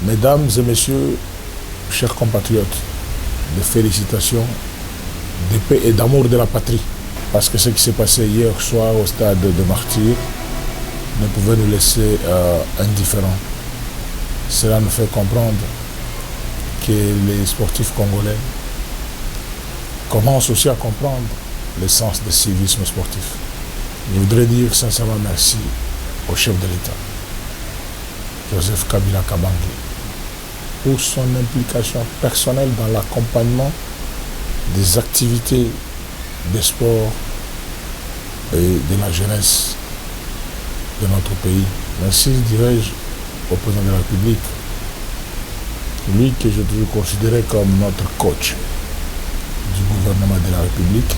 Mesdames et messieurs, chers compatriotes, des félicitations, de paix et d'amour de la patrie. Parce que ce qui s'est passé hier soir au stade de Martyrs ne pouvait nous laisser indifférents. Cela nous fait comprendre que les sportifs congolais commencent aussi à comprendre l'essence du civisme sportif. Je voudrais dire sincèrement merci au chef de l'État, Joseph Kabila Kabange, pour son implication personnelle dans l'accompagnement des activités des sports et de la jeunesse de notre pays. Merci, dirais-je, au président de la République, lui que je toujours considéré comme notre coach du gouvernement de la République,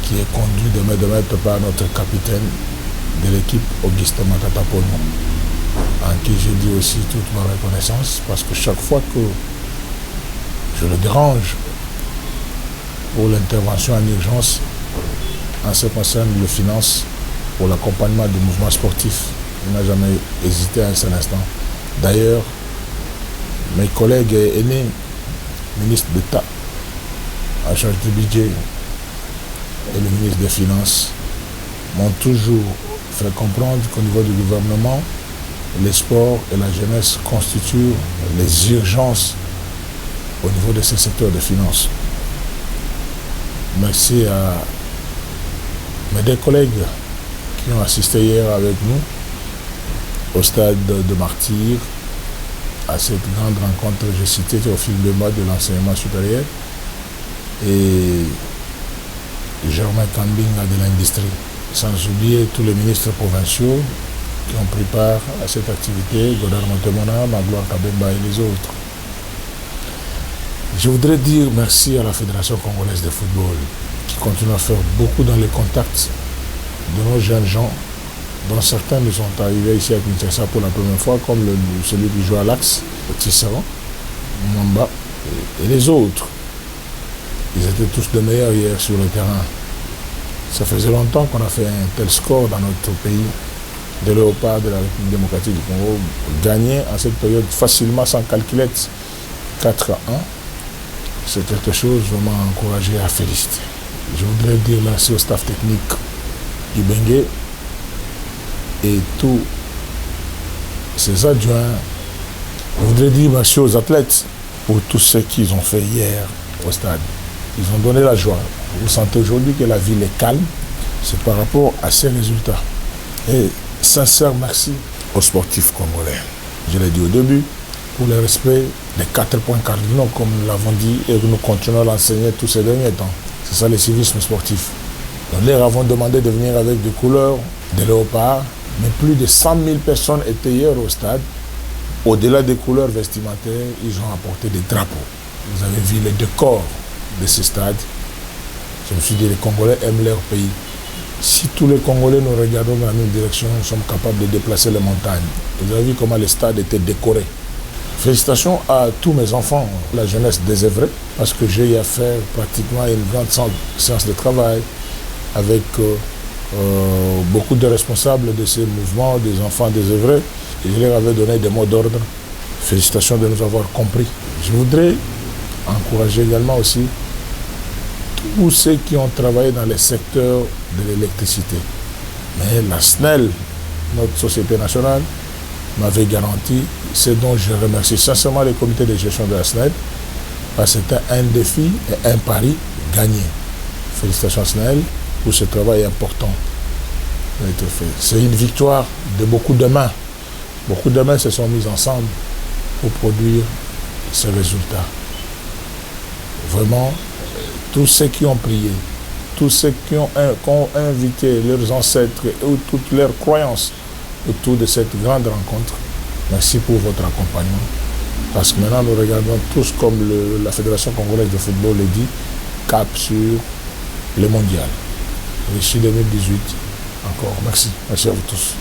qui est conduit de main de maître par notre capitaine de l'équipe, Augustin Matata Pono, en qui je dis aussi toute ma reconnaissance, parce que chaque fois que je le dérange pour l'intervention en urgence, en ce qui concerne les finances, pour l'accompagnement du mouvement sportif, il n'a jamais hésité un seul instant. D'ailleurs, mes collègues aînés, ministre d'État, en charge du budget, et le ministre des Finances, m'ont toujours fait comprendre qu'au niveau du gouvernement, les sports et la jeunesse constituent les urgences au niveau de ces secteurs de finances. Merci à mes deux collègues qui ont assisté hier avec nous au stade de Martyrs, à cette grande rencontre, j'ai cité au fil de mois de l'enseignement supérieur, et Germain Kambinga de l'industrie, sans oublier tous les ministres provinciaux qui ont pris part à cette activité, Godard Montemona, Magloire Kabemba et les autres. Je voudrais dire merci à la Fédération congolaise de football qui continue à faire beaucoup dans les contacts de nos jeunes gens, dont certains nous sont arrivés ici à Kinshasa pour la première fois, comme celui qui joue à l'Axe, Tisserand, Mwamba et les autres. Ils étaient tous de meilleurs hier sur le terrain. Ça faisait longtemps qu'on a fait un tel score dans notre pays. De Léopard de la République démocratique du Congo gagner en cette période facilement, sans calculette, 4-1. C'est quelque chose vraiment encouragé à féliciter. Je voudrais dire merci au staff technique du Bengue et tous ses adjoints. Je voudrais dire merci aux athlètes pour tout ce qu'ils ont fait hier au stade. Ils ont donné la joie. Vous sentez aujourd'hui que la ville est calme. C'est par rapport à ces résultats. Et sincère merci aux sportifs congolais. Je l'ai dit au début, pour le respect des 4 points cardinaux, comme nous l'avons dit, et que nous continuons à l'enseigner tous ces derniers temps. C'est ça le civisme sportif. Nous leur avons demandé de venir avec des couleurs de léopard, mais plus de 100 000 personnes étaient hier au stade. Au-delà des couleurs vestimentaires, ils ont apporté des drapeaux. Vous avez vu le décor de ce stade. Je me suis dit, les Congolais aiment leur pays. Si tous les Congolais nous regardons dans la même direction, nous sommes capables de déplacer les montagnes. Vous avez vu comment le stade était décoré. Félicitations à tous mes enfants, la jeunesse désœuvrée, parce que j'ai eu à faire pratiquement une grande séance de travail avec beaucoup de responsables de ces mouvements, des enfants désœuvrés. Et je leur avais donné des mots d'ordre. Félicitations de nous avoir compris. Je voudrais encourager également aussi tous ceux qui ont travaillé dans les secteurs de l'électricité. Mais la SNEL, notre société nationale, m'avait garanti, c'est dont je remercie sincèrement le comité de gestion de la SNEL, parce que c'était un défi et un pari gagné. Félicitations SNEL pour ce travail important qui a été fait. C'est une victoire de beaucoup de mains. Beaucoup de mains se sont mises ensemble pour produire ces résultats. Vraiment, tous ceux qui ont prié, tous ceux qui ont invité leurs ancêtres ou toutes leurs croyances autour de cette grande rencontre, merci pour votre accompagnement. Parce que maintenant, nous regardons tous, comme la Fédération congolaise de football le dit, cap sur le mondial. Russie 2018. Encore, merci. Merci à vous tous.